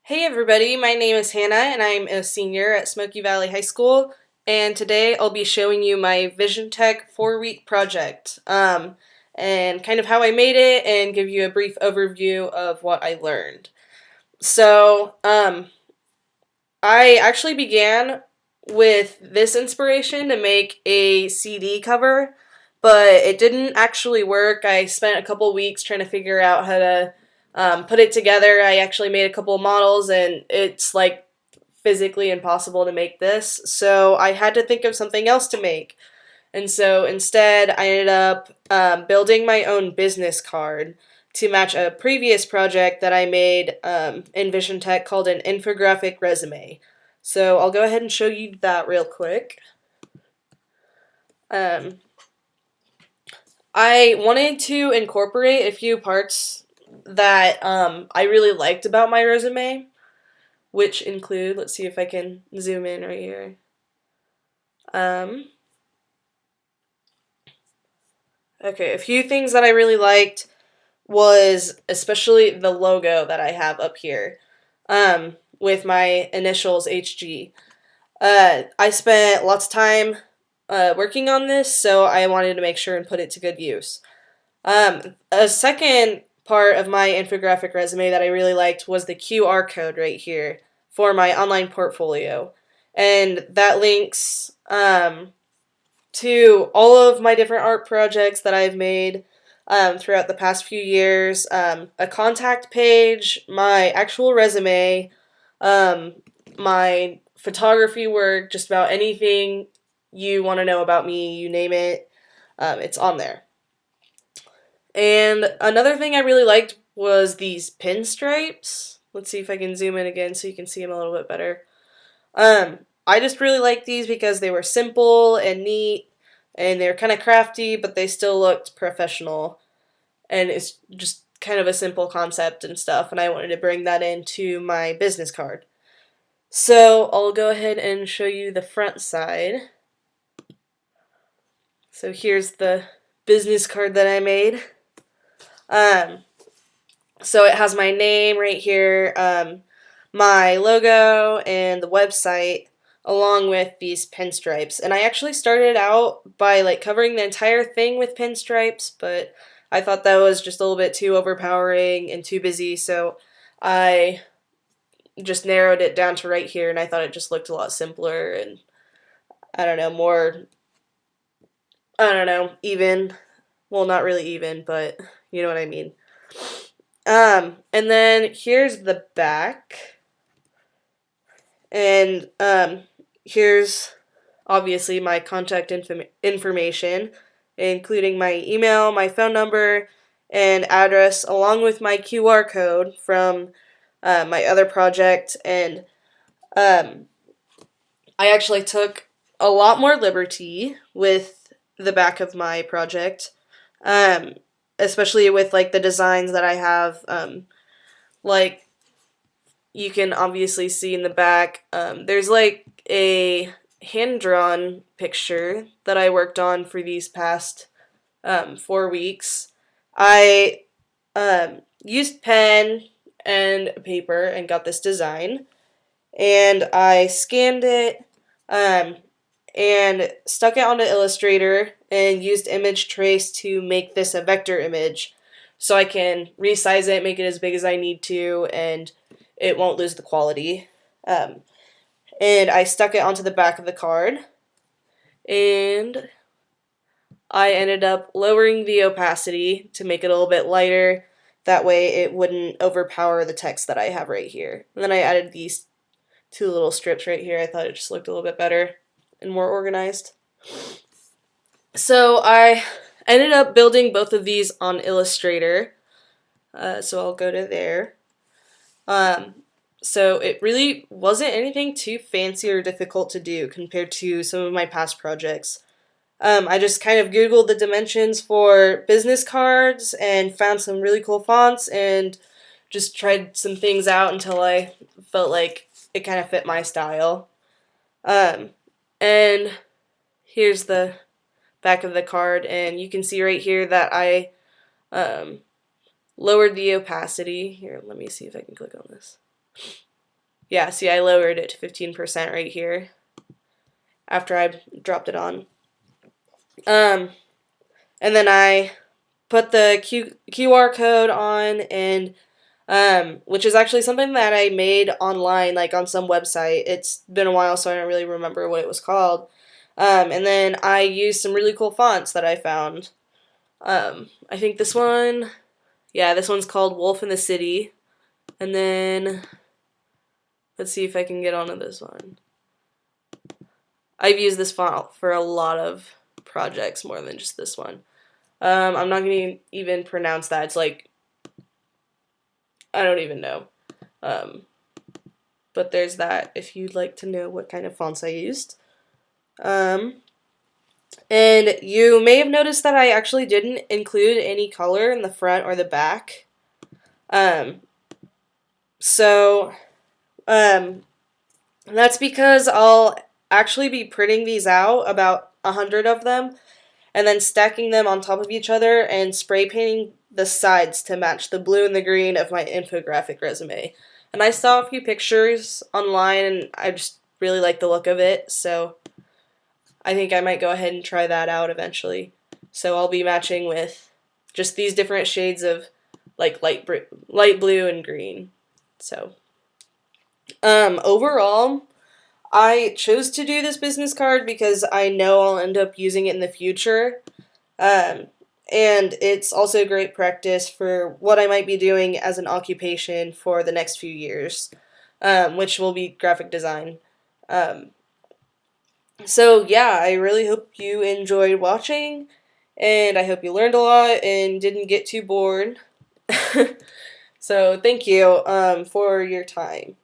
Hey everybody, my name is Hannah and I'm a senior at Smoky Valley High School, and today I'll be showing you my Vision Tech 4-week project and kind of how I made it and give you a brief overview of what I learned. So I actually began with this inspiration to make a CD cover, but it didn't actually work. I spent a couple weeks trying to figure out how to put it together. I actually made a couple of models, and it's like physically impossible to make this, so I had to think of something else to make. And so instead, I ended up building my own business card to match a previous project that I made in Vision Tech called an infographic resume. So I'll go ahead and show you that real quick. Um, I wanted to incorporate a few parts that I really liked about my resume, which include, let's see if I can zoom in right here. Okay, a few things that I really liked was especially the logo that I have up here with my initials HG. I spent lots of time working on this, so I wanted to make sure and put it to good use. A second part of my infographic resume that I really liked was the QR code right here for my online portfolio. And that links to all of my different art projects that I've made throughout the past few years, a contact page, my actual resume, um, my photography work, just about anything you want to know about me, you name it, it's on there. And another thing I really liked was these pinstripes. Let's see if I can zoom in again so you can see them a little bit better. I just really liked these because they were simple and neat, and they were kind of crafty, but they still looked professional. And it's just kind of a simple concept and stuff, and I wanted to bring that into my business card. So I'll go ahead and show you the front side. So here's the business card that I made. So it has my name right here, my logo, and the website, along with these pinstripes. And I actually started out by like covering the entire thing with pinstripes, but I thought that was just a little bit too overpowering and too busy, so I just narrowed it down to right here, and I thought it just looked a lot simpler and I don't know, more, I don't know, even. Well, not really even, but you know what I mean. And then here's the back. And here's obviously my contact information, including my email, my phone number, and address, along with my QR code from my other project. And um, I actually took a lot more liberty with the back of my project, um, especially with like the designs that I have. Like you can obviously see in the back, there's like a hand-drawn picture that I worked on for these past 4 weeks. I used pen and paper and got this design, and I scanned it um, and stuck it onto Illustrator and used image trace to make this a vector image so I can resize it, make it as big as I need to, and it won't lose the quality. Um, and I stuck it onto the back of the card, and I ended up lowering the opacity to make it a little bit lighter. That way it wouldn't overpower the text that I have right here. And then I added these two little strips right here. I thought it just looked a little bit better and more organized. So I ended up building both of these on Illustrator. So I'll go to there. Um, so it really wasn't anything too fancy or difficult to do compared to some of my past projects. I just kind of Googled the dimensions for business cards and found some really cool fonts and just tried some things out until I felt like it kind of fit my style. Um, and here's the back of the card, and you can see right here that I um, lowered the opacity. Here, let me see if I can click on this. Yeah, see, I lowered it to 15% right here after I dropped it on. And then I put the QR code on, and which is actually something that I made online, like on some website. It's been a while, so I don't really remember what it was called. And then I used some really cool fonts that I found. I think this one, yeah, this one's called Wolf in the City. And then, let's see if I can get onto this one. I've used this font for a lot of projects more than just this one. I'm not going to even pronounce that. It's like, I don't even know. Um, but there's that if you'd like to know what kind of fonts I used. And you may have noticed that I actually didn't include any color in the front or the back. Um, so that's because I'll actually be printing these out, about 100 of them, and then stacking them on top of each other and spray painting the sides to match the blue and the green of my infographic resume. And I saw a few pictures online and I just really like the look of it, so I think I might go ahead and try that out eventually. So I'll be matching with just these different shades of like light blue and green. So overall, I chose to do this business card because I know I'll end up using it in the future. Um, and it's also great practice for what I might be doing as an occupation for the next few years, which will be graphic design. Um, so, yeah, I really hope you enjoyed watching, and I hope you learned a lot and didn't get too bored. So, thank you for your time.